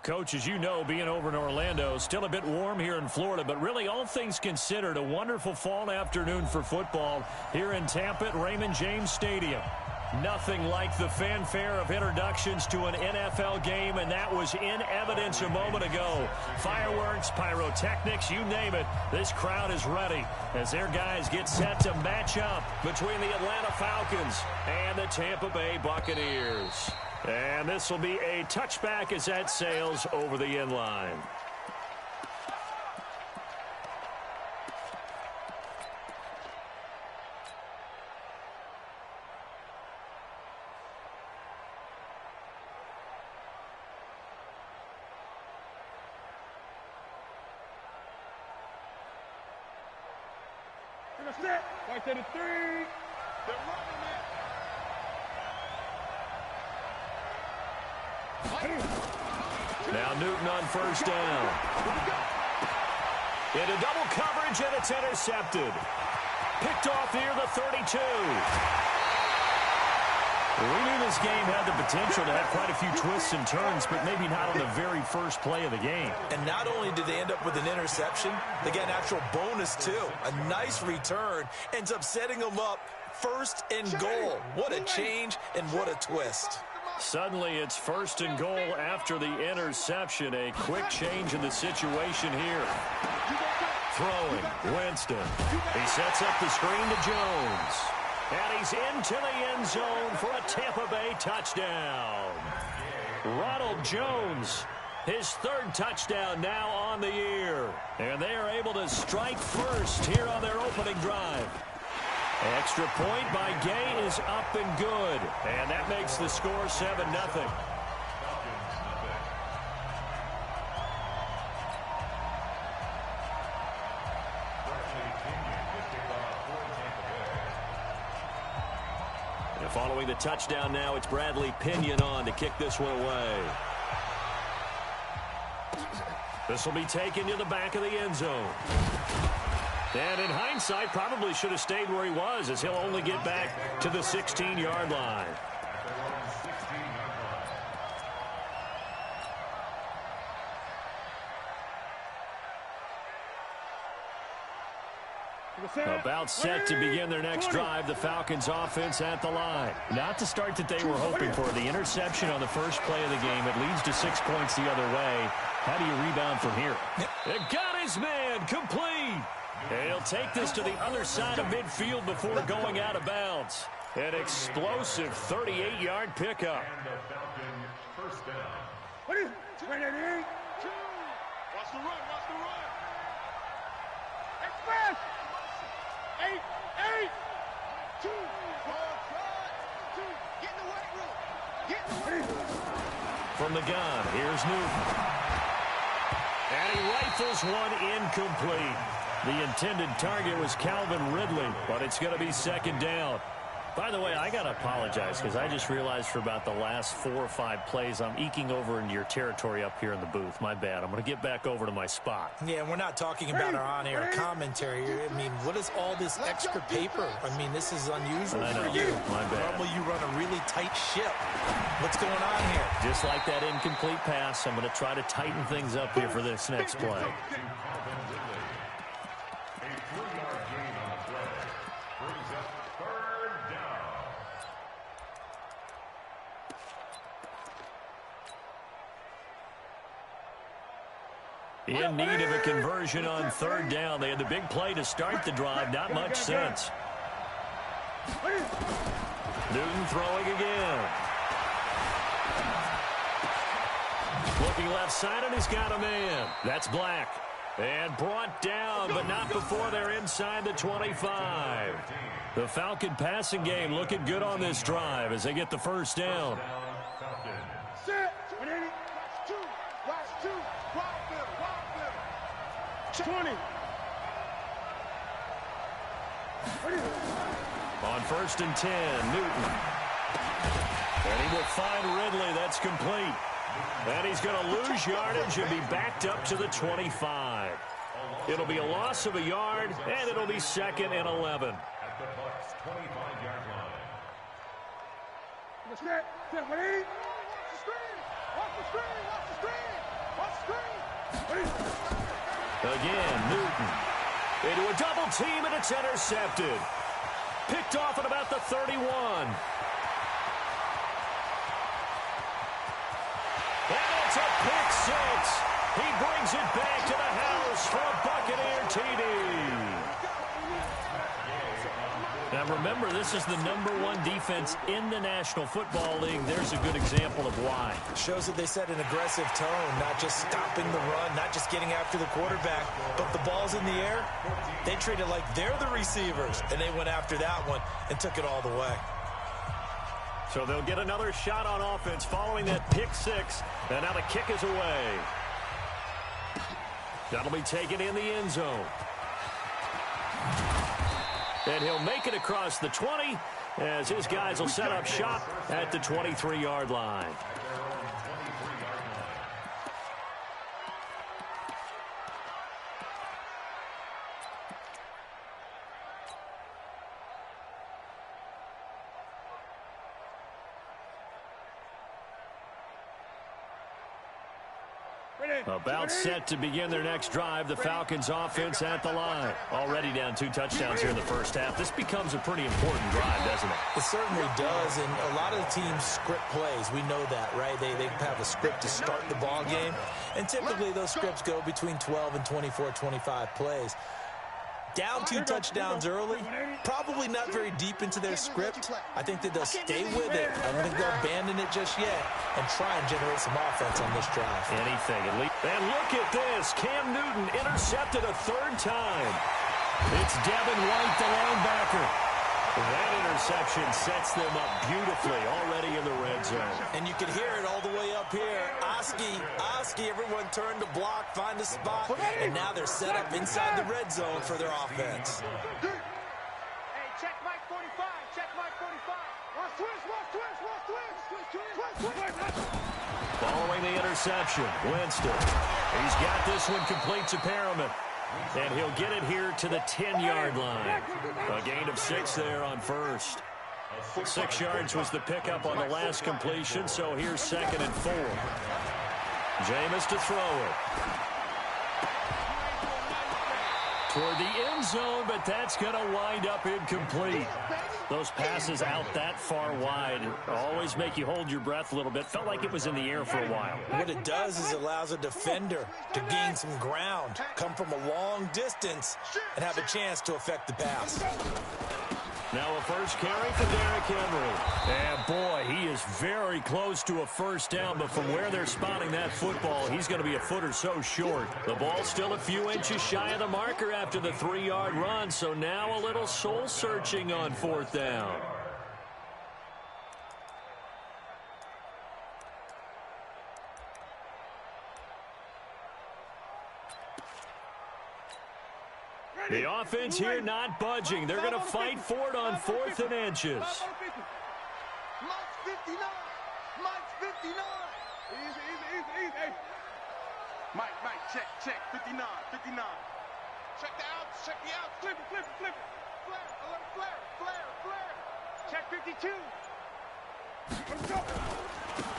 Coach, as you know, being over in Orlando, still a bit warm here in Florida, but really all things considered, a wonderful fall afternoon for football here in Tampa at Raymond James Stadium. Nothing like the fanfare of introductions to an NFL game, and that was in evidence a moment ago. Fireworks, pyrotechnics, you name it. This crowd is ready as their guys get set to match up between the Atlanta Falcons and the Tampa Bay Buccaneers. And this will be a touchback as that sails over the end line. Right to the 3. They're running it. Now Newton on first down. Into double coverage, and it's intercepted. Picked off near the 32. We knew this game had the potential to have quite a few twists and turns, but maybe not on the very first play of the game. And not only did they end up with an interception, they got an actual bonus, too. A nice return ends up setting them up first and goal. What a change and what a twist. Suddenly it's first and goal after the interception. A quick change in the situation here. Throwing, Winston. He sets up the screen to Jones. And he's into the end zone for a Tampa Bay touchdown. Ronald Jones, his third touchdown now on the year. And they are able to strike first here on their opening drive. Extra point by Gay is up and good. And that makes the score 7-0. And following the touchdown now, it's Bradley Pinion on to kick this one away. This will be taken to the back of the end zone. And in hindsight, probably should have stayed where he was, as he'll only get back to the 16-yard line. About set to begin their next drive, the Falcons offense at the line. Not the start that they were hoping for. The interception on the first play of the game, it leads to 6 points the other way. How do you rebound from here? It got his man complete. And he'll take this to the other side of midfield before going out of bounds. An explosive 38-yard pickup. First down. What is it? 28. Watch the run. Watch the run. Express. 8. 2. Get in the weight room. Get in the weight room. From the gun, here's Newton. And he rifles one incomplete. The intended target was Calvin Ridley, but it's going to be second down. By the way, I got to apologize because I just realized for about the last 4 or 5 plays, I'm eking over into your territory up here in the booth. My bad. I'm going to get back over to my spot. Yeah, we're not talking about our on-air commentary. I mean, what is all this extra paper? I mean, this is unusual for you. My bad. Normally you run a really tight ship. What's going on here? Just like that incomplete pass, I'm going to try to tighten things up here for this next play. In need of a conversion on third down. They had the big play to start the drive. Not much sense. Newton throwing again. Looking left side, and he's got a man. That's Black. And brought down, but not before they're inside the 25. The Falcon passing game looking good on this drive as they get the first down. 20. On first and 10, Newton. And he will find Ridley. That's complete. And he's going to lose yardage and be backed up to the 25. It'll be a loss of a yard, and it'll be 2nd and 11. At the Bucs' 25-yard line. Again, Newton into a double team, and it's intercepted. Picked off at about the 31. And it's a pick six. He brings it back to the house for a Buccaneer TD. Now remember, this is the #1 defense in the National Football League. There's a good example of why. Shows that they set an aggressive tone, not just stopping the run, not just getting after the quarterback, but the ball's in the air. They treat it like they're the receivers, and they went after that one and took it all the way. So they'll get another shot on offense following that pick six, and now the kick is away. That'll be taken in the end zone. And he'll make it across the 20 as his guys will set up shop at the 23-yard line. About set to begin their next drive. The Falcons offense at the line. Already down 2 touchdowns here in the first half. This becomes a pretty important drive, doesn't it? It certainly does, and a lot of the teams script plays. We know that, right? They have a script to start the ball game, and typically those scripts go between 12 and 24, 25 plays. Down 2 touchdowns early, probably not very deep into their script. I think that they'll stay with it. I don't think they'll abandon it just yet and try and generate some offense on this drive. Anything. And look at this. Cam Newton intercepted a 3rd time. It's Devin White, the linebacker. That interception sets them up beautifully already in the red zone. And you can hear it all the way up here. Oski, everyone turned to block, find a spot, and now they're set up inside the red zone for their offense. Hey, check Mike 45, check Mike 45. Watch twist. Following the interception, Winston. He's got this one complete to Perriman. And he'll get it here to the 10-yard line. A gain of 6 there on first. 6 yards was the pickup on the last completion, so here's 2nd and 4. Jameis to throw it. Toward the end zone, but that's going to wind up incomplete. Those passes out that far wide always make you hold your breath a little bit. Felt like it was in the air for a while. What it does is it allows a defender to gain some ground, come from a long distance, and have a chance to affect the pass. Now a first carry for Derrick Henry. And boy, he is very close to a first down, but from where they're spotting that football, he's going to be a foot or so short. The ball's still a few inches shy of the marker after the 3-yard run, so now a little soul-searching on 4th down. The offense here not budging. They're going to fight for it on 4th and inches. Mike's 59. Mike's 59. Easy. Mike, check. 59. Check the out. Flip it. Flare. Check 52.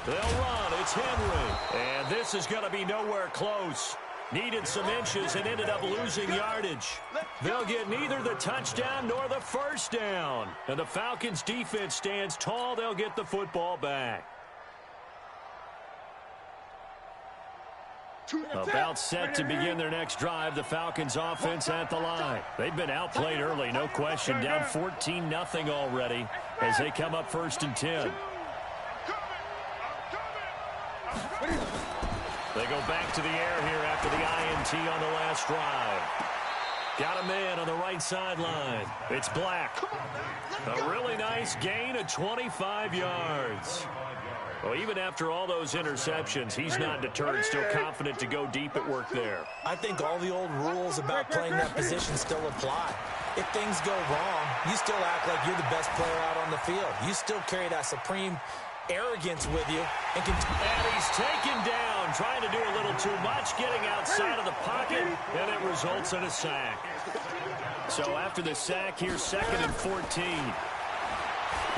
They'll run. It's Henry. And this is going to be nowhere close. Needed some inches and ended up losing yardage. They'll get neither the touchdown nor the first down. And the Falcons' defense stands tall. They'll get the football back. About set to begin their next drive. The Falcons' offense at the line. They've been outplayed early, no question. Down 14-0 already as they come up 1st and 10. They go back to the air here after the INT on the last drive. Got a man on the right sideline. It's Black. A really nice gain of 25 yards. Well, even after all those interceptions, he's not deterred, still confident to go deep at work there. I think all the old rules about playing that position still apply. If things go wrong, you still act like you're the best player out on the field. You still carry that supreme arrogance with you. And he's taken down, trying to do a little too much, getting outside of the pocket, and it results in a sack. So after the sack, here's 2nd and 14.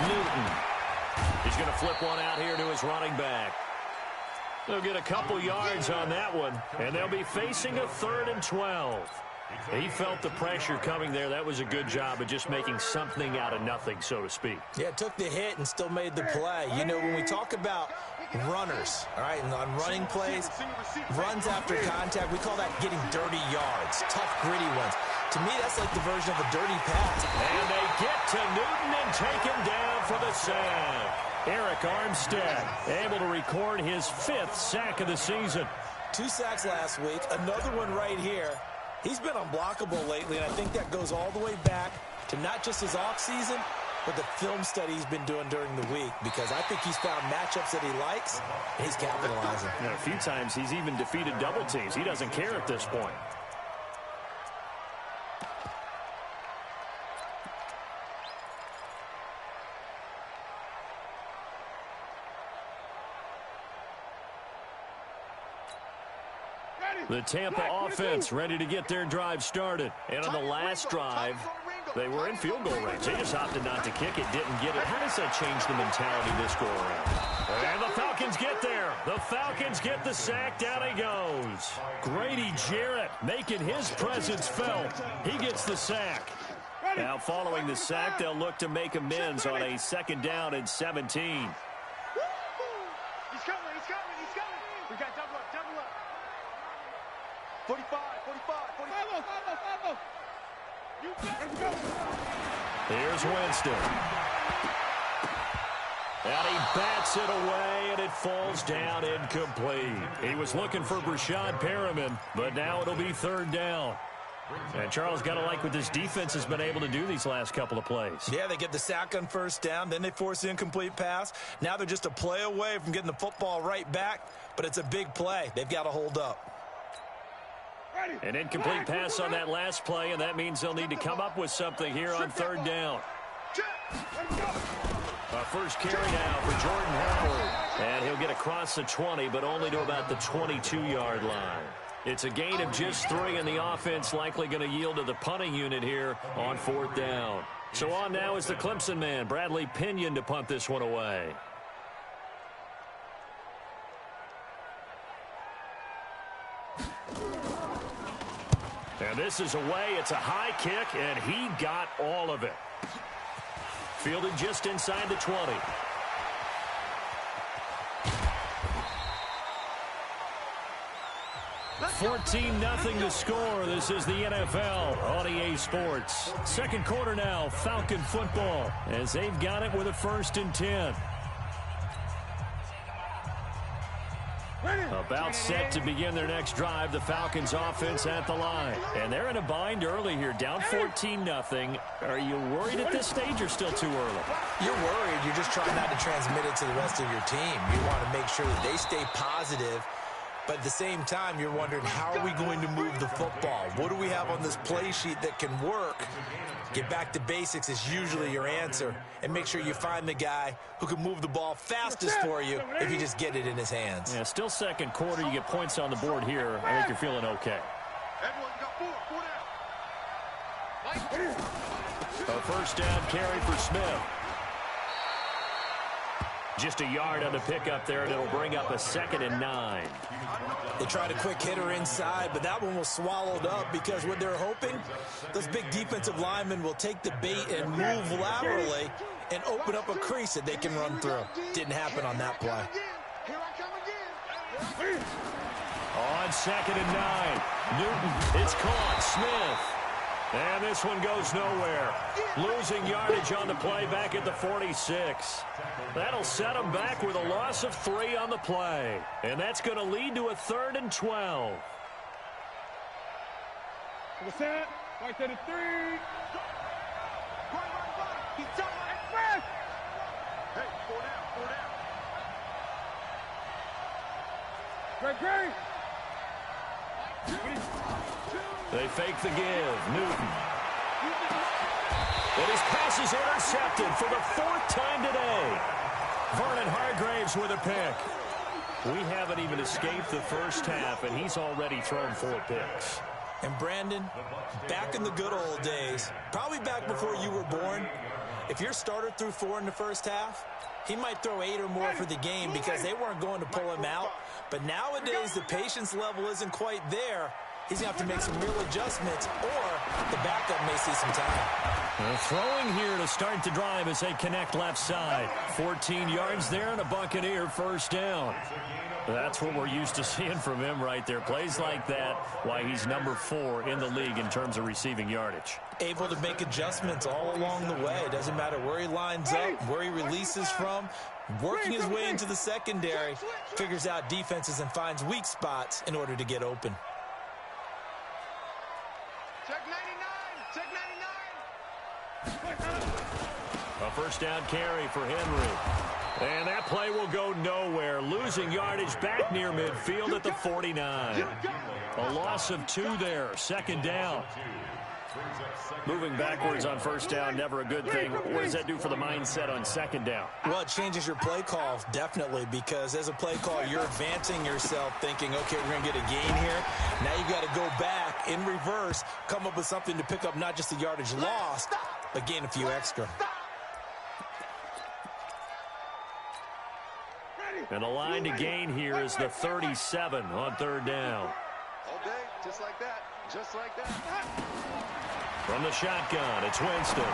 Newton. He's going to flip one out here to his running back. They'll get a couple yards on that one, and they'll be facing a 3rd and 12. He felt the pressure coming there. That was a good job of just making something out of nothing, so to speak. Yeah, took the hit and still made the play. You know, when we talk about runners, all right, and on running plays, runs after contact, we call that getting dirty yards, tough, gritty ones. To me, that's like the version of a dirty pass. And they get to Newton and take him down for the sack. Eric Armstead able to record his 5th sack of the season. 2 sacks last week, another one right here. He's been unblockable lately, and I think that goes all the way back to not just his offseason, but the film study he's been doing during the week, because I think he's found matchups that he likes, and he's capitalizing. And a few times he's even defeated double teams. He doesn't care at this point. The Tampa offense ready to get their drive started. And on the last drive, they were in field goal range. They just opted not to kick it, didn't get it. How does that change the mentality this go around? And the Falcons get there. The Falcons get the sack. Down he goes. Grady Jarrett making his presence felt. He gets the sack. Now following the sack, they'll look to make amends on a 2nd down and 17. He's coming, he's coming, he's coming. We got double up, double up. 45, 45, 45. Here's Winston. And he bats it away, and it falls down incomplete. He was looking for Brashad Perriman, but now it'll be 3rd down. And Charles, got to like what this defense has been able to do these last couple of plays. Yeah, they get the sack on 1st down, then they force the incomplete pass. Now they're just a play away from getting the football right back, but it's a big play. They've got to hold up. An incomplete pass on that last play, and that means they'll need to come up with something here on 3rd down. A first carry now for Jordan Howard. And he'll get across the 20, but only to about the 22-yard line. It's a gain of just 3, and the offense likely going to yield to the punting unit here on 4th down. So on now is the Clemson man, Bradley Pinion, to punt this one away. And this is away. It's a high kick, and he got all of it. Fielded just inside the 20. $14-0 to score. This is the NFL on EA Sports. 2nd quarter now, Falcon football, as they've got it with a 1st and 10. About set to begin their next drive, the Falcons offense at the line. And they're in a bind early here, down 14-0. Are you worried at this stage or still too early? You're worried. You're just trying not to transmit it to the rest of your team. You want to make sure that they stay positive. But at the same time, you're wondering, how are we going to move the football? What do we have on this play sheet that can work? Get back to basics is usually your answer. And make sure you find the guy who can move the ball fastest for you if you just get it in his hands. Yeah, still 2nd quarter. You get points on the board here. I think you're feeling okay. A first down carry for Smith. Just a yard on the pickup there, and it'll bring up a 2nd and 9. They tried a quick hitter inside, but that one was swallowed up because what they're hoping, those big defensive linemen will take the bait and move laterally and open up a crease that they can run through. Didn't happen on that play. On 2nd and 9, Newton, it's caught, Smith. And this one goes nowhere. Losing yardage on the play back at the 46. That'll set them back with a loss of 3 on the play. And that's going to lead to a 3rd and 12. What's that? Right to the 3. He's done. Hey, 4 down, 4 down. Great. They fake the give. Newton. And his pass is intercepted for the 4th time today. Vernon Hargraves with a pick. We haven't even escaped the first half, and he's already thrown 4 picks. And Brandon, back in the good old days, probably back before you were born, if your starter threw 4 in the first half, he might throw 8 or more for the game because they weren't going to pull him out. But nowadays, the patience level isn't quite there. He's going to have to make some real adjustments, or the backup may see some time. Throwing here to start the drive as they connect left side. 14 yards there and a Buccaneer first down. That's what we're used to seeing from him right there. Plays like that, why he's number 4 in the league in terms of receiving yardage. Able to make adjustments all along the way. It doesn't matter where he lines up, where he releases from. Working his way into the secondary, figures out defenses and finds weak spots in order to get open. Check 99. Check 99. A first down carry for Henry. And that play will go nowhere. Losing yardage back near midfield at the 49. A loss of 2 there. Second down. Moving backwards on first down, never a good thing. What does that do for the mindset on second down? Well, it changes your play call, definitely, because as a play call, you're advancing yourself thinking, okay, we're going to get a gain here. Now you got to go back in reverse, come up with something to pick up not just the yardage lost, but gain a few extra. And the line to gain here is the 37 on third down. All day, just like that. Just like that. From the shotgun, it's Winston.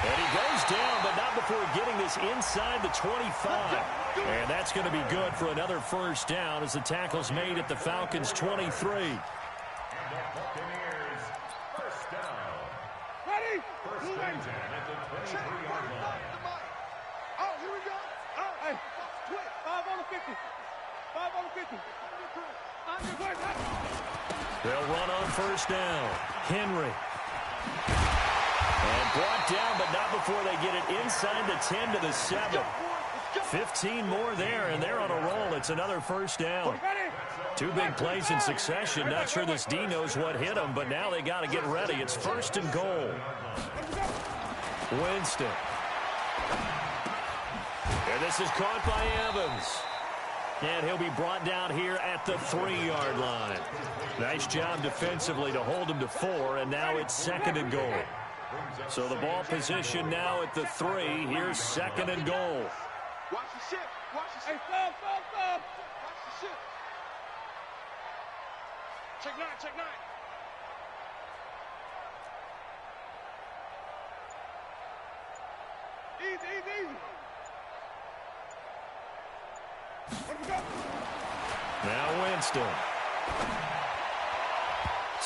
And he goes down, but not before getting this inside the 25. And that's going to be good for another first down as the tackle's made at the Falcons' 23. Buccaneers, first down. Ready? First and 10 at the 23-yard line. Oh, here we go. Oh, hey. 5 on the 50. 5 on the 50. They'll run on first down. Henry. And brought down, but not before they get it inside the 10 to the 7. 15 more there, and they're on a roll. It's another first down. 2 big plays in succession. Not sure this D knows what hit him, but now they got to get ready. It's first and goal. Winston. And this is caught by Evans. And he'll be brought down here at the 3-yard line. Nice job defensively to hold him to 4, and now it's second and goal. So the ball position now at the 3. Here's second and goal. Watch the ship. Watch the ship. Hey, stop. Watch the ship. Check 9. Check 9. Easy. Now Winston.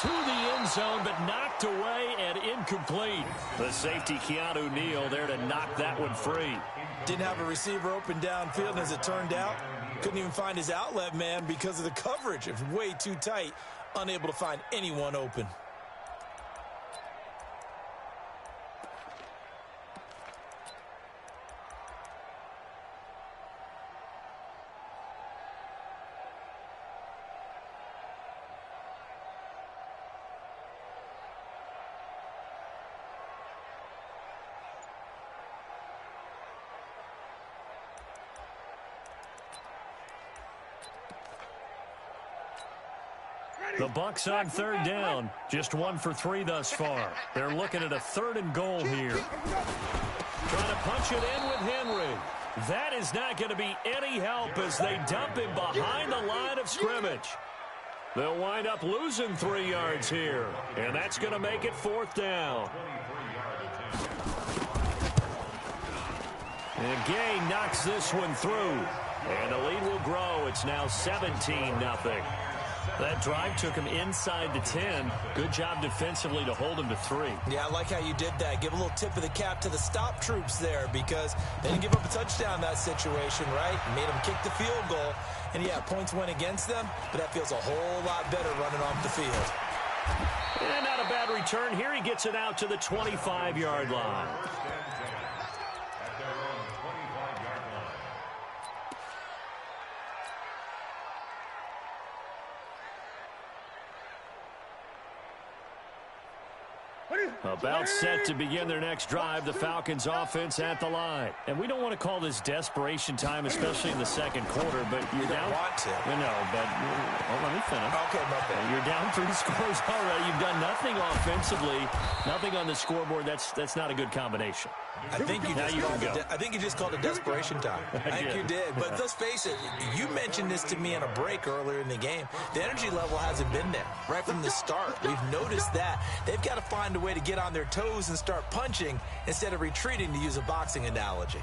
To the end zone, but knocked away and incomplete. The safety, Keanu Neal, there to knock that one free. Didn't have a receiver open downfield, and as it turned out, couldn't even find his outlet man because of the coverage. It was way too tight, unable to find anyone open. The Bucs on third down. Just 1 for 3 thus far. They're looking at a 3rd and goal here. Trying to punch it in with Henry. That is not going to be any help as they dump him behind the line of scrimmage. They'll wind up losing 3 yards here. And that's going to make it 4th down. And Gay knocks this one through. And the lead will grow. It's now 17-0. That drive took him inside the 10. Good job defensively to hold him to 3. Yeah, I like how you did that. Give a little tip of the cap to the stop troops there because they didn't give up a touchdown in that situation, right? Made them kick the field goal. And, yeah, points went against them, but that feels a whole lot better running off the field. And not a bad return here. He gets it out to the 25-yard line. About set to begin their next drive, the Falcons offense at the line. And we don't want to call this desperation time, especially in the second quarter, but you're down. Want to. No, but let me finish. Okay, my bad. You're down 3 scores already. You've done nothing offensively, nothing on the scoreboard. That's not a good combination. I think you just called it desperation time. I think you did. But let's face it, you mentioned this to me in a break earlier in the game. The energy level hasn't been there right from the start. We've noticed that. They've got to find a way to get on their toes and start punching instead of retreating, to use a boxing analogy.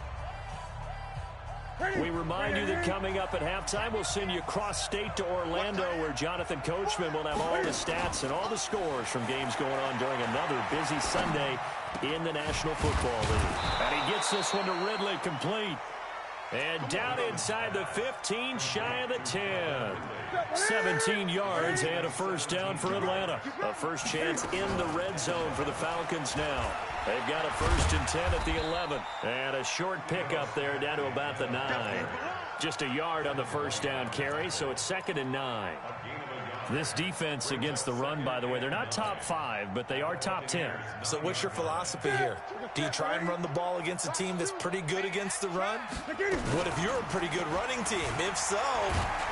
We remind you that coming up at halftime, we'll send you cross-state to Orlando, where Jonathan Coachman will have all the stats and all the scores from games going on during another busy Sunday in the National Football League. And he gets this one to Ridley, complete. And down inside the 15, shy of the 10. 17 yards and a first down for Atlanta. A first chance in the red zone for the Falcons now. They've got a 1st and 10 at the 11. And a short pickup there down to about the 9. Just a yard on the first down carry, so it's 2nd and 9. This defense against the run, by the way, they're not top 5, but they are top 10. So what's your philosophy here? Do you try and run the ball against a team that's pretty good against the run? What if you're a pretty good running team? If so,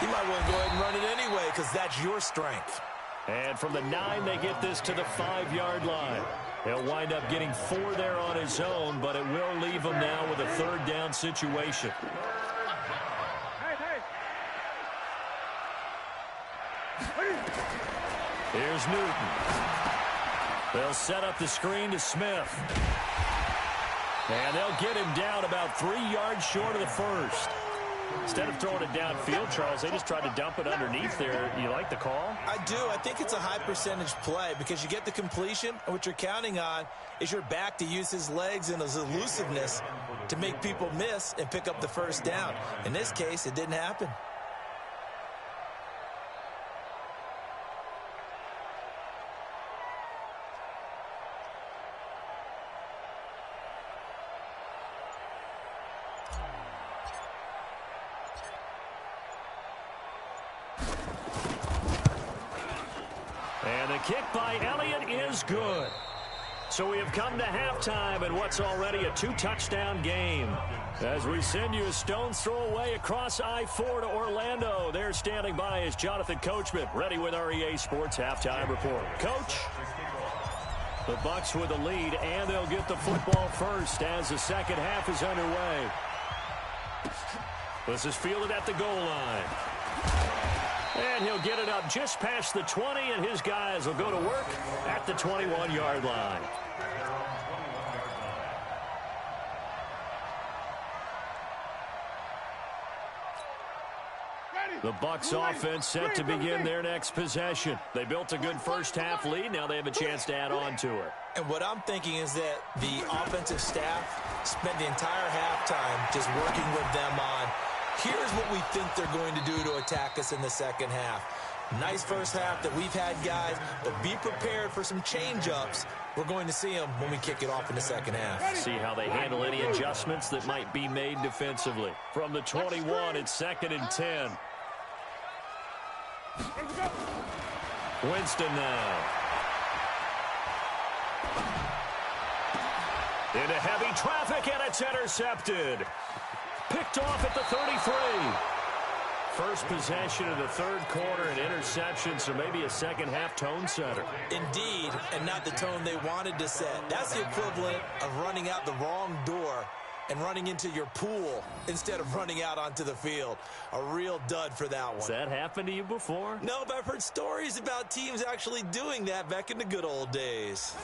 you might want to go ahead and run it anyway, because that's your strength. And from the 9, they get this to the 5-yard line. He'll wind up getting 4 there on his own, but it will leave him now with a 3rd down situation. Here's Newton. They'll set up the screen to Smith. And they'll get him down about 3 yards short of the first. Instead of throwing it downfield, Charles, they just tried to dump it underneath there. You like the call? I do. I think it's a high percentage play because you get the completion, and what you're counting on is your back to use his legs and his elusiveness to make people miss and pick up the first down. In this case, it didn't happen. And the kick by Elliott is good. So we have come to halftime in what's already a 2-touchdown game. As we send you a stone's throw away across I-4 to Orlando. There standing by is Jonathan Coachman, ready with our EA Sports Halftime Report. Coach, the Bucs with the lead, and they'll get the football first as the second half is underway. This is fielded at the goal line. And he'll get it up just past the 20, and his guys will go to work at the 21-yard line. The Bucs offense set to begin their next possession. They built a good first-half lead. Now they have a chance to add on to it. And what I'm thinking is that the offensive staff spent the entire halftime just working with them on, here's what we think they're going to do to attack us in the second half. Nice first half that we've had, guys, but be prepared for some change-ups. We're going to see them when we kick it off in the second half. See how they handle any adjustments that might be made defensively. From the 21, it's 2nd and 10. Winston now. Into heavy traffic, and it's intercepted. Picked off at the 33. First possession of the third quarter, an interception, so maybe a second-half tone setter. Indeed, and not the tone they wanted to set. That's the equivalent of running out the wrong door and running into your pool instead of running out onto the field. A real dud for that one. Has that happened to you before? No, but I've heard stories about teams actually doing that back in the good old days.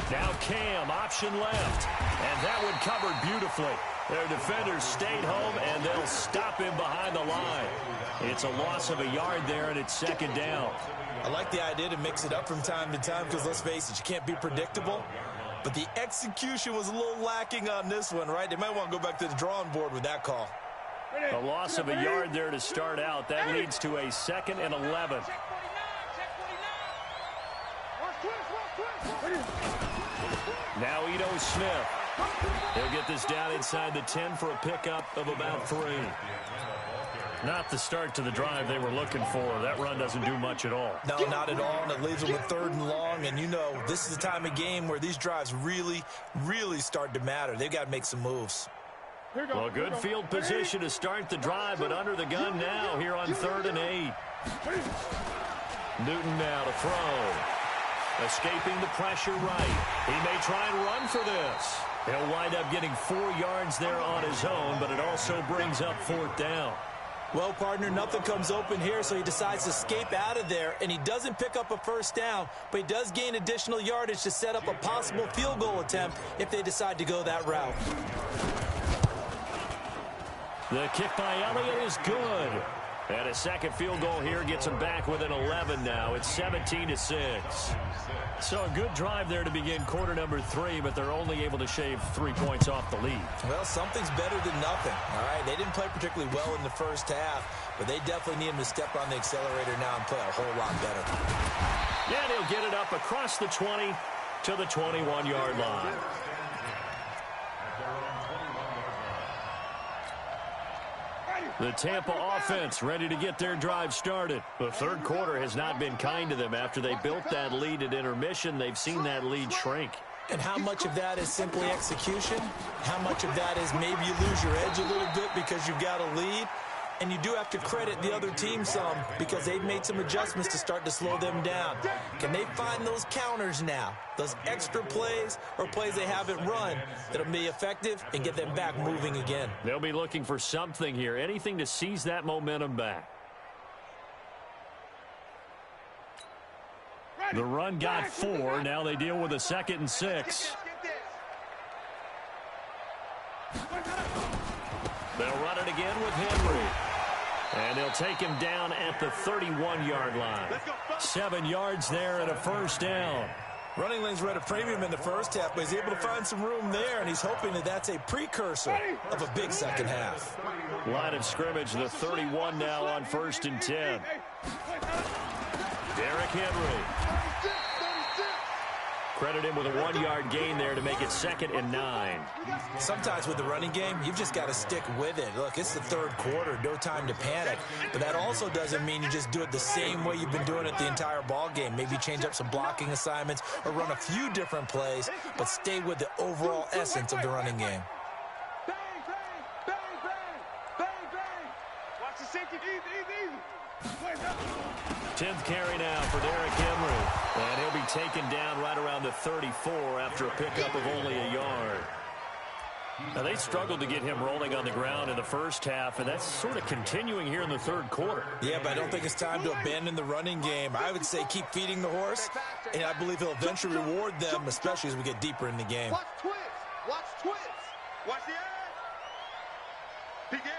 Now Cam, option left, and that one covered beautifully. Their defenders stayed home, and they'll stop him behind the line. It's a loss of a yard there, and it's 2nd down. I like the idea to mix it up from time to time because, let's face it, you can't be predictable. But the execution was a little lacking on this one, right? They might want to go back to the drawing board with that call. A loss of a yard there to start out. That leads to a 2nd and 11. Now Ito Smith. He'll get this down inside the 10 for a pickup of about 3. Not the start to the drive they were looking for. That run doesn't do much at all. No, not at all, and it leaves them with 3rd and long. And you know, this is the time of game where these drives really, really start to matter. They've got to make some moves. Well, good field position to start the drive, but under the gun now here on 3rd and 8. Newton now to throw. Escaping the pressure right. He may try and run for this. He'll wind up getting 4 yards there on his own, but it also brings up 4th down. Well, partner, nothing comes open here, so he decides to escape out of there, and he doesn't pick up a 1st down, but he does gain additional yardage to set up a possible field goal attempt if they decide to go that route. The kick by Elliott is good. And a second field goal here gets him back within 11 now. It's 17-6. So a good drive there to begin quarter number 3, but they're only able to shave 3 points off the lead. Well, something's better than nothing. All right, they didn't play particularly well in the first half, but they definitely need him to step on the accelerator now and play a whole lot better. Yeah, and he'll get it up across the 20 to the 21-yard line. The Tampa offense ready to get their drive started. The third quarter has not been kind to them. After they built that lead at intermission, they've seen that lead shrink. And how much of that is simply execution? How much of that is maybe you lose your edge a little bit because you've got a lead? And you do have to credit the other team some because they've made some adjustments to start to slow them down. Can they find those counters now, those extra plays or plays they haven't run that'll be effective and get them back moving again? They'll be looking for something here, anything to seize that momentum back. The run got 4. Now they deal with a 2nd and 6. They'll run it again with Henry. And they'll take him down at the 31-yard line. 7 yards there and a 1st down. Running lanes were at a premium in the first half, but he's able to find some room there, and he's hoping that that's a precursor of a big second half. Line of scrimmage, the 31 now on 1st and 10. Derrick Henry. Credit him with a 1-yard gain there to make it 2nd and 9. Sometimes with the running game, you've just got to stick with it. Look, it's the third quarter, no time to panic. But that also doesn't mean you just do it the same way you've been doing it the entire ball game. Maybe change up some blocking assignments or run a few different plays, but stay with the overall essence of the running game. Bang, bang, bang, bang, bang, bang. Watch the safety, easy. 10th carry now for Derrick Henry. And he'll be taken down right around the 34 after a pickup of only a yard. Now, they struggled to get him rolling on the ground in the first half, and that's sort of continuing here in the third quarter. Yeah, but I don't think it's time to abandon the running game. I would say keep feeding the horse, and I believe he'll eventually reward them, especially as we get deeper in the game. Watch twist. Watch twist. Watch the edge. Peek in.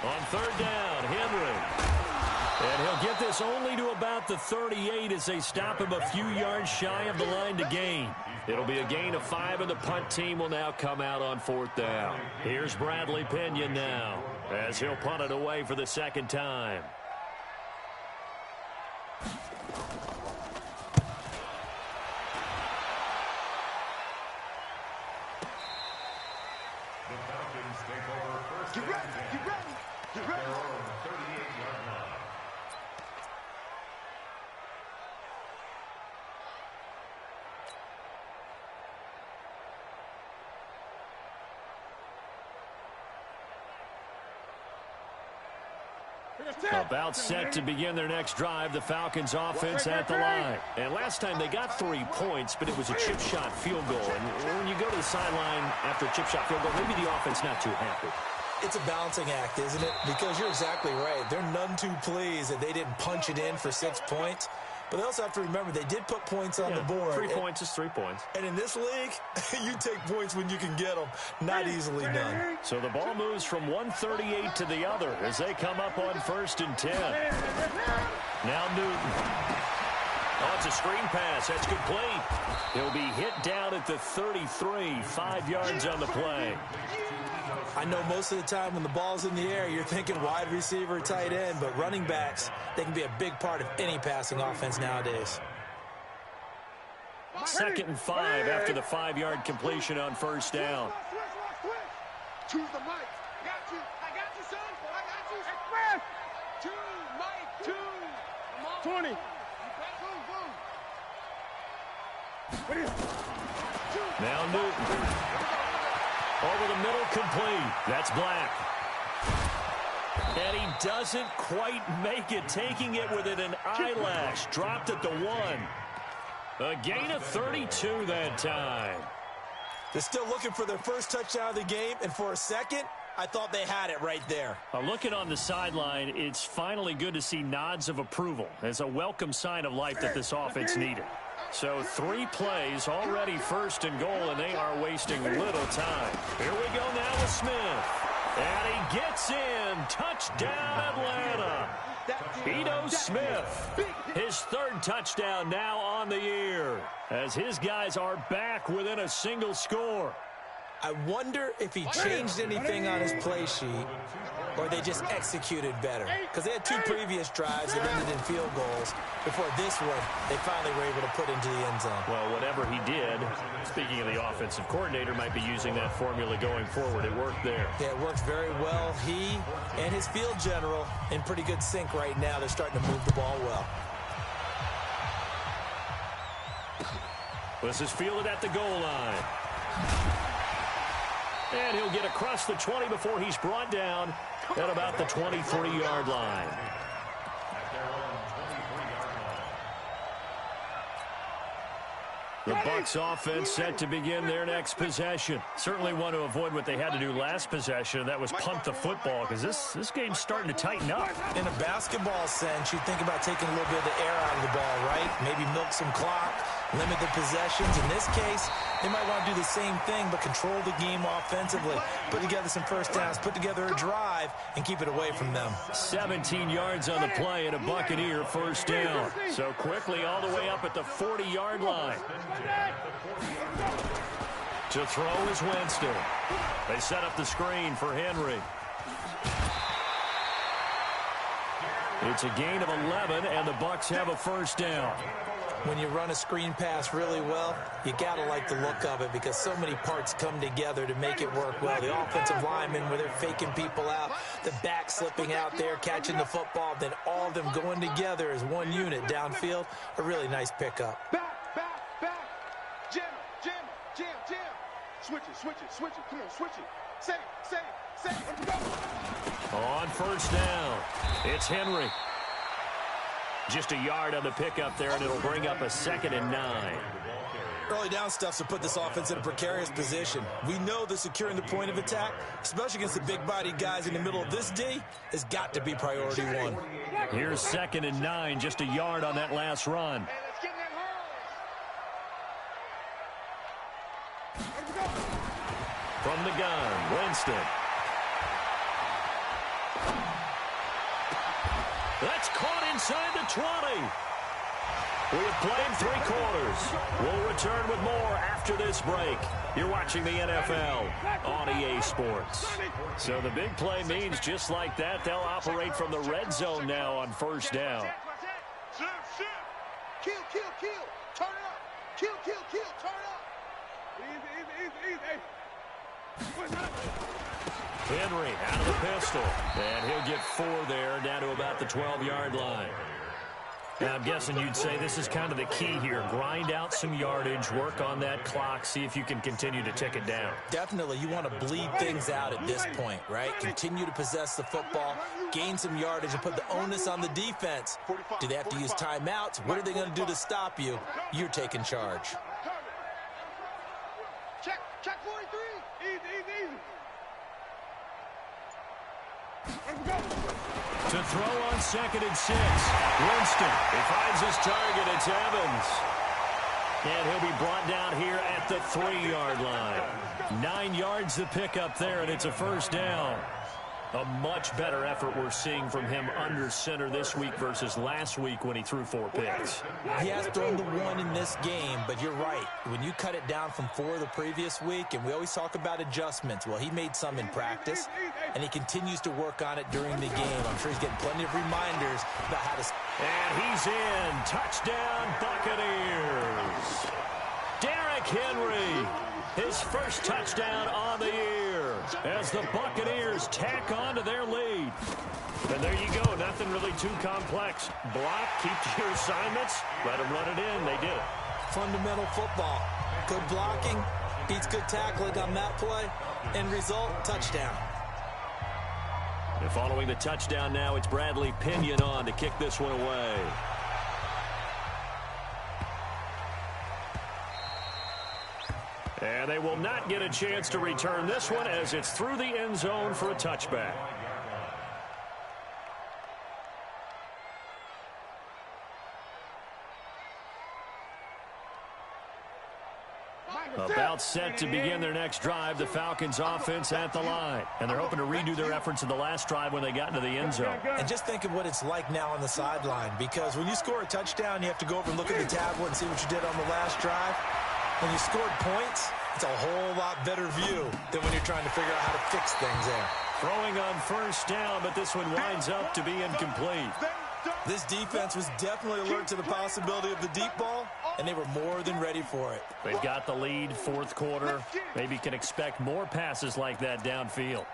On 3rd down, Henry. And he'll get this only to about the 38 as they stop him a few yards shy of the line to gain. It'll be a gain of 5, and the punt team will now come out on 4th down. Here's Bradley Pinion now as he'll punt it away for the 2nd time. Get ready. About set to begin their next drive, the Falcons offense at the line. And last time they got 3 points, but it was a chip shot field goal. And when you go to the sideline after a chip shot field goal, maybe the offense not too happy. It's a balancing act, isn't it? Because you're exactly right. They're none too pleased that they didn't punch it in for 6 points. But they also have to remember they did put points on the board. 3 points is 3 points. And in this league, you take points when you can get them. Not easily done. So the ball moves from 138 to the other as they come up on 1st and 10. Now Newton. Oh, it's a screen pass. That's complete. He'll be hit down at the 33. 5 yards on the play. I know most of the time when the ball's in the air, you're thinking wide receiver, tight end, but running backs, they can be a big part of any passing offense nowadays. 2nd and 5 after the 5-yard completion on 1st down. Choose the mic. I got you, son. I got you. Express. 2, Mike, 2. Come on. 20. What is it? Now Newton. Over the middle, complete. That's Black. And he doesn't quite make it, taking it within an eyelash. Dropped at the 1. A gain of 32 that time. They're still looking for their first touchdown of the game, and for a second, I thought they had it right there. Looking on the sideline, it's finally good to see nods of approval as a welcome sign of life that this offense needed. So 3 plays, already first and goal, and they are wasting little time. Here we go now with Smith. And he gets in. Touchdown, Atlanta. Ito Smith, his 3rd touchdown now on the year, as his guys are back within a single score. I wonder if he changed anything on his play sheet or they just executed better. Because they had 2 previous drives that ended in field goals. Before this one, they finally were able to put into the end zone. Well, whatever he did, speaking of the offensive coordinator, might be using that formula going forward. It worked there. Yeah, it worked very well. He and his field general in pretty good sync right now. They're starting to move the ball well. This is fielded at the goal line. And he'll get across the 20 before he's brought down at about the 23-yard line. The Bucs offense set to begin their next possession. Certainly want to avoid what they had to do last possession. That was punt the football, because this game's starting to tighten up. In a basketball sense, you think about taking a little bit of the air out of the ball, right? Maybe milk some clock, limit the possessions. In this case, they might want to do the same thing, but control the game offensively. Put together some first downs, put together a drive, and keep it away from them. 17 yards on the play and a Buccaneer first down. So quickly all the way up at the 40-yard line. To throw is Winston. They set up the screen for Henry. It's a gain of 11, and the Bucs have a first down. When you run a screen pass really well, you got to like the look of it because so many parts come together to make it work well. The offensive linemen, where they're faking people out, the back slipping out there, catching the football, then all of them going together as one unit downfield. A really nice pickup. Back. Jam. Switch it. Come on, switch it. Say it. Let's go. On first down, it's Henry. Just a yard on the pickup there, and it'll bring up a 2nd and 9. Early down stuff to put this offense in a precarious position. We know that securing the point of attack, especially against the big-bodied guys in the middle of this D, has got to be priority 1. Here's 2nd and 9, just a yard on that last run. From the gun, Winston. That's caught inside the 20. We have played 3 quarters. We'll return with more after this break. You're watching the NFL on EA Sports. So the big play means just like that, they'll operate from the red zone now on first down. Kill. Turn it up. Kill. Turn it up. Easy. Henry out of the pistol. And he'll get 4 there, down to about the 12-yard line. Now, I'm guessing you'd say this is kind of the key here. Grind out some yardage, work on that clock, see if you can continue to tick it down. Definitely. You want to bleed things out at this point, right? Continue to possess the football, gain some yardage, and put the onus on the defense. Do they have to use timeouts? What are they going to do to stop you? You're taking charge. Check 43. Easy. To throw on 2nd and 6. Winston, he finds his target. It's Evans. And he'll be brought down here at the 3-yard line. 9 yards to pick up there, and it's a first down. A much better effort we're seeing from him under center this week versus last week when he threw 4 picks. He has thrown the 1 in this game, but you're right. When you cut it down from 4 the previous week, and we always talk about adjustments, well, he made some in practice, and he continues to work on it during the game. I'm sure he's getting plenty of reminders about how to... And he's in. Touchdown, Buccaneers. Derrick Henry, his first touchdown on the year. as the Buccaneers tack on to their lead. And there you go. Nothing really too complex. Block, keep to your assignments, let them run it in. They did it. Fundamental football. Good blocking beats good tackling on that play. End result, touchdown. And following the touchdown now, it's Bradley Pinion on to kick this one away. And they will not get a chance to return this one as it's through the end zone for a touchback. About set to begin their next drive, the Falcons offense at the line. And they're hoping to redo their efforts in the last drive when they got into the end zone. And just think of what it's like now on the sideline, because when you score a touchdown, you have to go over and look at the tablet and see what you did on the last drive. When you scored points, it's a whole lot better view than when you're trying to figure out how to fix things there. Throwing on first down, but this one winds up to be incomplete. This defense was definitely alert to the possibility of the deep ball, and they were more than ready for it. They've got the lead, fourth quarter. Maybe can expect more passes like that downfield.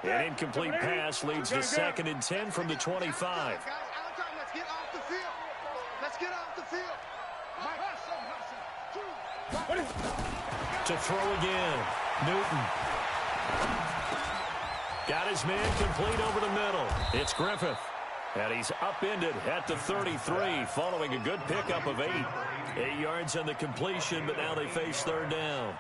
An incomplete pass leads to 2nd and 10 from the 25. Let's get off the field. Let's get off the field. To throw again. Newton. Got his man complete over the middle. It's Griffith. And he's upended at the 33 following a good pickup of 8. 8 yards on the completion, but now they face third down.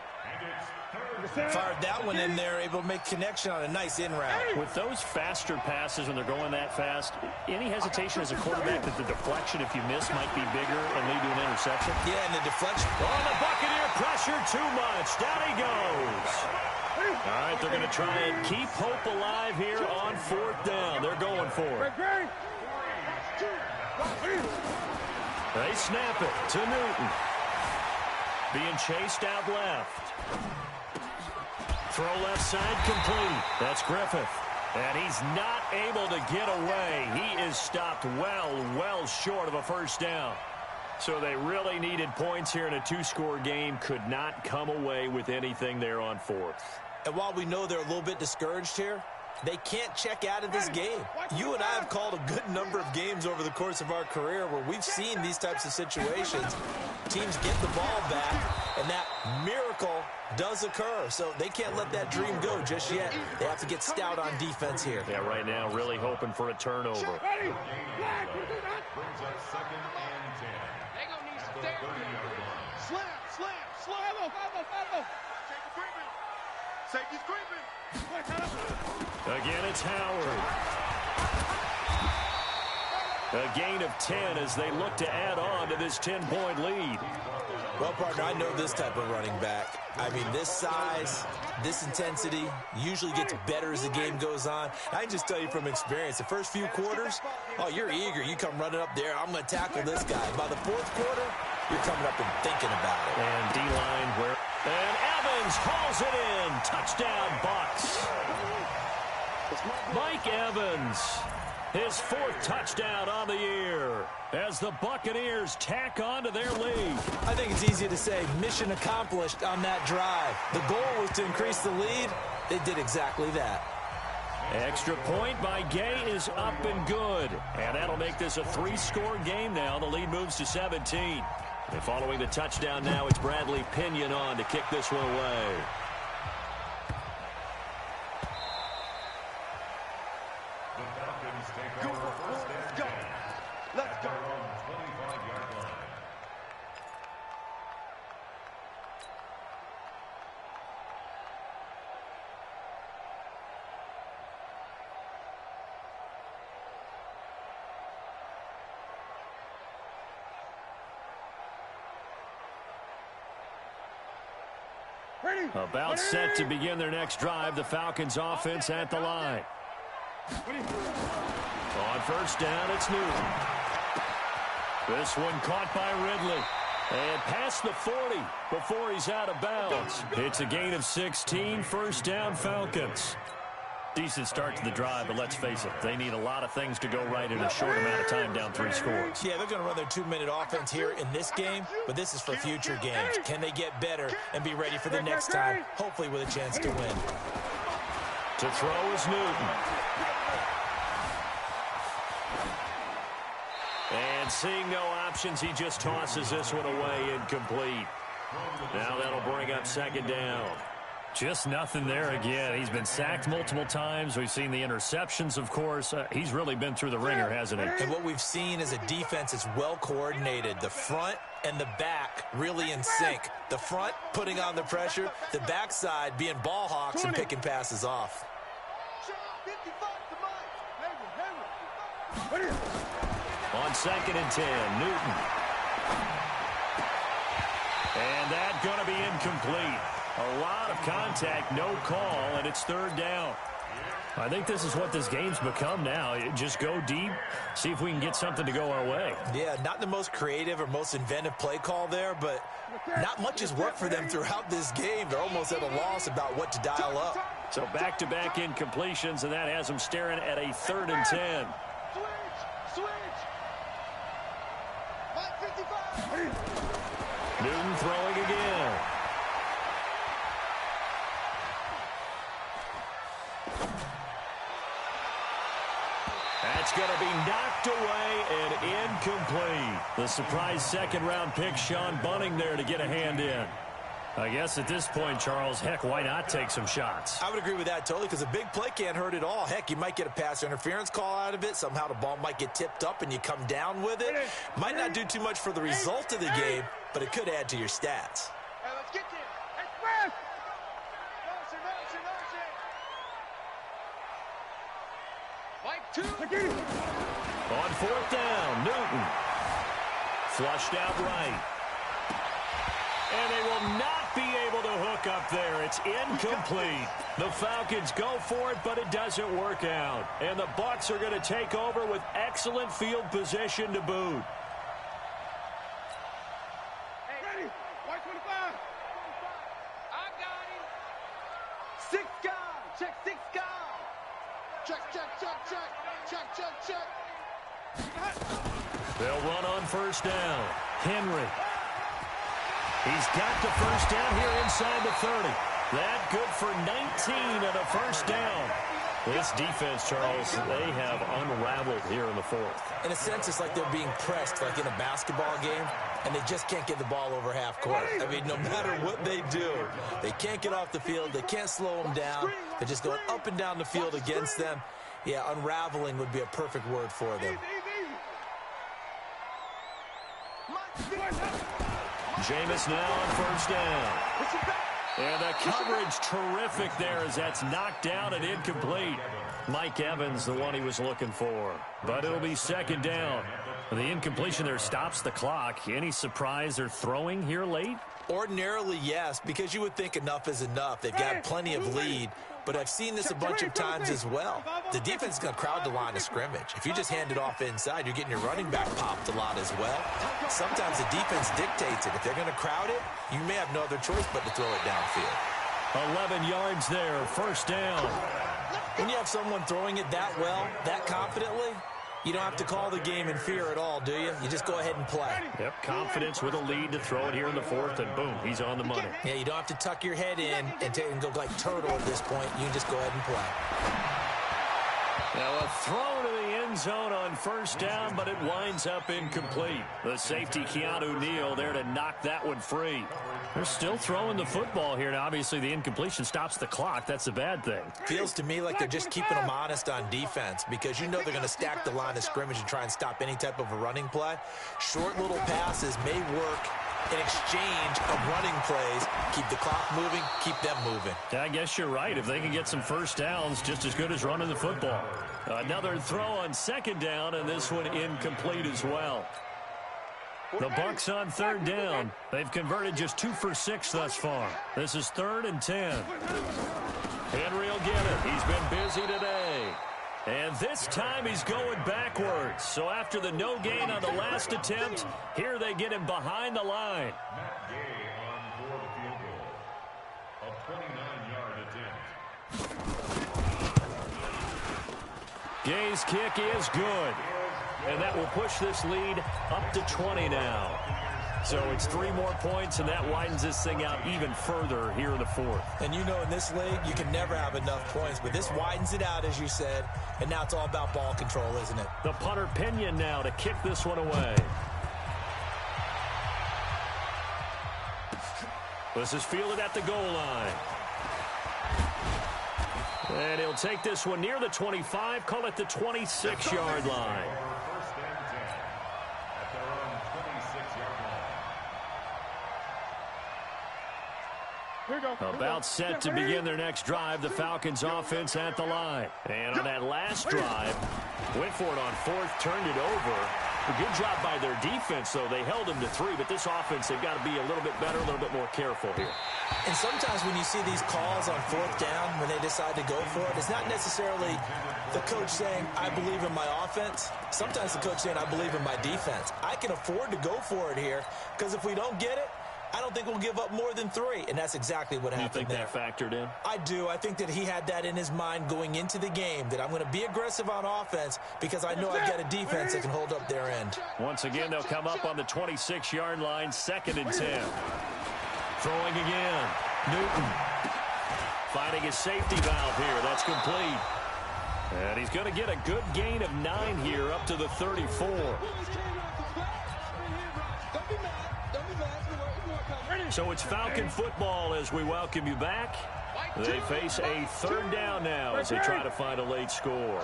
Fired that one in there, able to make connection on a nice in route. With those faster passes when they're going that fast, any hesitation as a quarterback that the deflection, if you miss, might be bigger and lead to an interception? Yeah, and the deflection. Oh, the Buccaneer pressure too much. Down he goes. All right, they're going to try and keep hope alive here on fourth down. They're going for it. They snap it to Newton. Being chased out left. Throw left side complete. That's Griffith. And he's not able to get away. He is stopped well short of a first down. So they really needed points here in a 2-score game. Could not come away with anything there on fourth. And while we know they're a little bit discouraged here, they can't check out of this game. You and I have called a good number of games over the course of our career where we've seen these types of situations. Teams get the ball back, and that miracle does occur. So they can't let that dream go just yet. They have to get stout on defense here. Yeah, right now really hoping for a turnover. Brings us 2nd and 10. They gonna need some therapy. Slam. Safety's creeping. Again, it's Howard. A gain of 10 as they look to add on to this 10-point lead. Well, partner, I know this type of running back. I mean, this size, this intensity usually gets better as the game goes on. I can just tell you from experience, the first few quarters, oh, you're eager. You come running up there, I'm going to tackle this guy. By the fourth quarter, you're coming up and thinking about it. And D-line where... And Evans hauls it in. Touchdown, Bucs. Mike Evans, his 4th touchdown on the year as the Buccaneers tack on to their lead. I think it's easy to say mission accomplished on that drive. The goal was to increase the lead. They did exactly that. Extra point by Gay is up and good. And that'll make this a 3-score game now. The lead moves to 17. And following the touchdown now, it's Bradley Pinion on to kick this one away. The Falcons take over first down. Let's go. On the 25-yard line. About set to begin their next drive, the Falcons offense at the line. On first down, it's Newton. This one caught by Ridley. And past the 40 before he's out of bounds. It's a gain of 16, first down Falcons. Decent start to the drive, but let's face it, they need a lot of things to go right in a short amount of time down 3 scores. Yeah, they're going to run their 2-minute offense here in this game, but this is for future games. Can they get better and be ready for the next time, hopefully with a chance to win? To throw is Newton. And seeing no options, he just tosses this one away, incomplete. Now that'll bring up 2nd down. Just nothing there again. He's been sacked multiple times. We've seen the interceptions, of course. He's really been through the ringer, hasn't he? And what we've seen is a defense that's well coordinated. The front and the back really in sync. The front putting on the pressure. The backside being ball hawks and picking passes off. On 2nd and 10, Newton. And that's going to be incomplete. A lot of contact, no call, and it's 3rd down. I think this is what this game's become now. Just go deep, see if we can get something to go our way. Yeah, not the most creative or most inventive play call there, but not much has worked for them throughout this game. They're almost at a loss about what to dial up. So back-to-back incompletions, and that has them staring at a 3rd and 10. Newton throwing again. That's going to be knocked away and incomplete. The surprise 2nd-round pick, Sean Bunting, there to get a hand in. I guess at this point, Charles, heck, why not take some shots? I would agree with that totally, because a big play can't hurt at all. Heck, you might get a pass interference call out of it. Somehow the ball might get tipped up and you come down with it. Might not do too much for the result of the game, but it could add to your stats. Hey, let's get there. Express! On 4th down, Newton. Flushed out right. And they will not be able to hook up there. It's incomplete. The Falcons go for it, but it doesn't work out. And the Bucs are going to take over with excellent field position to boot. Ready? White 25. I got him. 6 guys. Check 6 guys. Check. They'll run on 1st down. Henry. He's got the 1st down here inside the 30. That good for 19 and a 1st down. This defense, Charles, they have unraveled here in the 4th. In a sense, it's like they're being pressed like in a basketball game, and they just can't get the ball over half court. I mean, no matter what they do, they can't get off the field. They can't slow them down. They're just going up and down the field against them. Yeah, unraveling would be a perfect word for them. Jameis now on 1st down. And the coverage terrific there as that's knocked down and incomplete. Mike Evans, the one he was looking for. But it'll be 2nd down. The incompletion there stops the clock. Any surprise they're throwing here late? Ordinarily, yes, because you would think enough is enough. They've got plenty of lead, but I've seen this a bunch of times as well. The defense is going to crowd the line of scrimmage. If you just hand it off inside, you're getting your running back popped a lot as well. Sometimes the defense dictates it. If they're going to crowd it, you may have no other choice but to throw it downfield. 11 yards there, 1st down. When you have someone throwing it that well, that confidently, you don't have to call the game in fear at all, do you? You just go ahead and play. Yep, confidence with a lead to throw it here in the 4th, and boom, he's on the money. Yeah, you don't have to tuck your head in and go like turtle at this point. You just go ahead and play. Now a throw to the end zone on 1st down, but it winds up incomplete. The safety, Keanu Neal, there to knock that one free. They're still throwing the football here. Now, obviously, the incompletion stops the clock. That's a bad thing. Feels to me like they're just keeping them honest on defense because you know they're going to stack the line of scrimmage and try and stop any type of a running play. Short little passes may work in exchange of running plays. Keep the clock moving, keep them moving. Yeah, I guess you're right. If they can get some 1st downs, just as good as running the football. Another throw on 2nd down, and this one incomplete as well. The Bucs on 3rd down. They've converted just 2 for 6 thus far. This is 3rd and 10. Henry will get it. He's been busy today. And this time he's going backwards. So after the no gain on the last attempt, here they get him behind the line. Matt Gay on board field goal. A 29-yard attempt. Gay's kick is good. And that will push this lead up to 20 now. So it's 3 more points, and that widens this thing out even further here in the fourth. And you know in this league, you can never have enough points, but this widens it out, as you said, and now it's all about ball control, isn't it? The punter Pinion now to kick this one away. This is fielded at the goal line. And he'll take this one near the 25, call it the 26-yard line. About set to begin their next drive, the Falcons offense at the line. And on that last drive, went for it on fourth, turned it over. A good job by their defense, though. They held them to 3, but this offense, they've got to be a little bit better, a little bit more careful here. And sometimes when you see these calls on fourth down, when they decide to go for it, it's not necessarily the coach saying, I believe in my offense. Sometimes the coach saying, I believe in my defense. I can afford to go for it here, because if we don't get it, I don't think we'll give up more than 3, and that's exactly what happened there. You think that factored in? I do. I think that he had that in his mind going into the game, that I'm going to be aggressive on offense because I know I've got a defense that can hold up their end. Once again, they'll come up on the 26-yard line, 2nd and 10. Throwing again. Newton finding his safety valve here. That's complete. And he's going to get a good gain of 9 here up to the 34. So it's Falcon football as we welcome you back. They face a 3rd down now as they try to find a late score.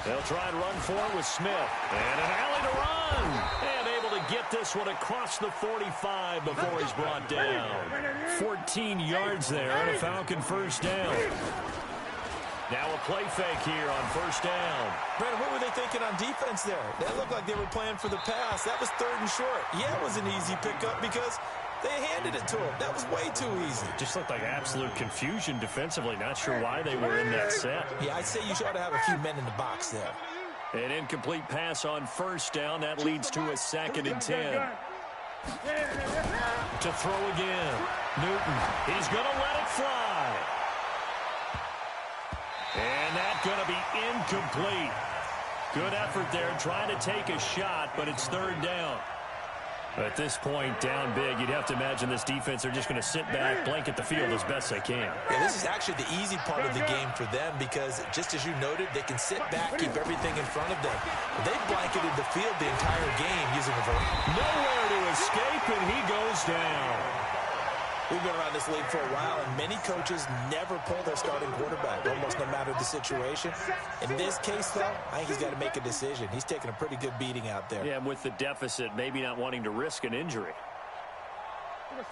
They'll try and run for it with Smith. And an alley to run. And able to get this one across the 45 before he's brought down. 14 yards there and a Falcon 1st down. Now a play fake here on 1st down. Brandon, what were they thinking on defense there? That looked like they were playing for the pass. That was 3rd and short. Yeah, it was an easy pickup because they handed it to him. That was way too easy. Just looked like absolute confusion defensively. Not sure why they were in that set. Yeah, I'd say you ought to have a few men in the box there. An incomplete pass on 1st down. That leads to a 2nd and 10. To throw again. Newton. He's going to let it fly. And that's going to be incomplete. Good effort there trying to take a shot, but it's 3rd down. At this point, down big, you'd have to imagine this defense, they're just going to sit back, blanket the field as best they can. Yeah, this is actually the easy part of the game for them because, just as you noted, they can sit back, keep everything in front of them. They blanketed the field the entire game using a variety. Nowhere to escape, and he goes down. We've been around this league for a while, and many coaches never pull their starting quarterback, almost no matter the situation. In this case, though, I think he's got to make a decision. He's taking a pretty good beating out there. Yeah, and with the deficit, maybe not wanting to risk an injury.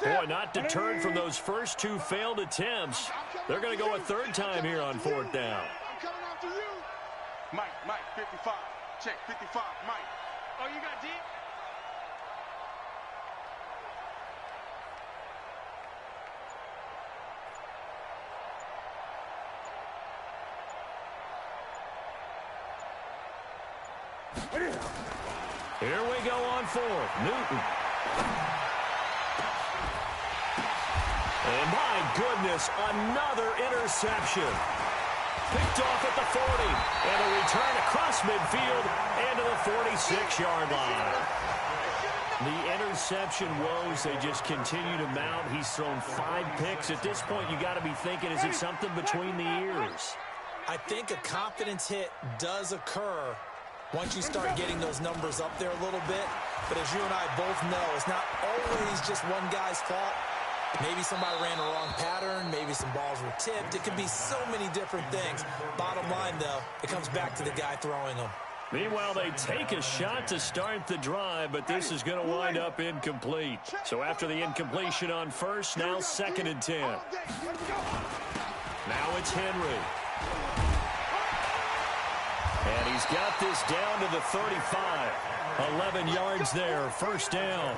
Boy, not deterred from those first 2 failed attempts. They're going to go a 3rd time here on 4th down. I'm coming after you. Mike, 55. Check, 55, Mike. Oh, you got deep? Here we go on 4th. Newton. And my goodness, another interception. Picked off at the 40. And a return across midfield and to the 46-yard line. The interception woes, they just continue to mount. He's thrown 5 picks. At this point, you got to be thinking, is it something between the ears? I think a confidence hit does occur once you start getting those numbers up there a little bit. But as you and I both know, it's not always just one guy's fault. Maybe somebody ran a wrong pattern. Maybe some balls were tipped. It could be so many different things. Bottom line, though, it comes back to the guy throwing them. Meanwhile, they take a shot to start the drive, but this is going to wind up incomplete. So after the incompletion on 1st, now 2nd and 10. Now it's Henry. And he's got this down to the 35. 11 yards there, 1st down.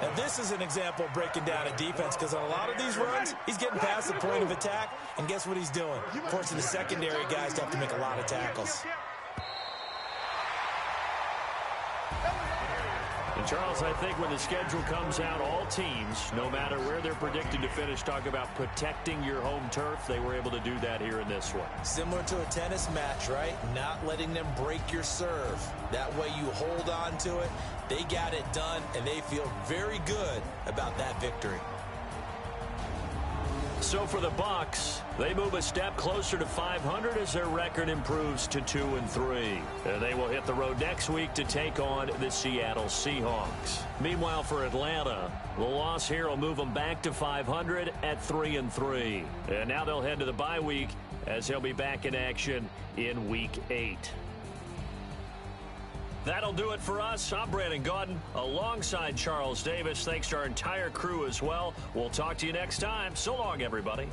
And this is an example of breaking down a defense because on a lot of these runs, he's getting past the point of attack, and guess what he's doing? Forcing the secondary guys to have to make a lot of tackles. And Charles, I think when the schedule comes out, all teams, no matter where they're predicted to finish, talk about protecting your home turf. They were able to do that here in this one. Similar to a tennis match, right? Not letting them break your serve. That way you hold on to it. They got it done, and they feel very good about that victory. So for the Bucs, they move a step closer to 500 as their record improves to 2-3. And they will hit the road next week to take on the Seattle Seahawks. Meanwhile, for Atlanta, the loss here will move them back to 500 at 3-3. And now they'll head to the bye week as they'll be back in action in Week 8. That'll do it for us. I'm Brandon Gaudin alongside Charles Davis. Thanks to our entire crew as well. We'll talk to you next time. So long, everybody.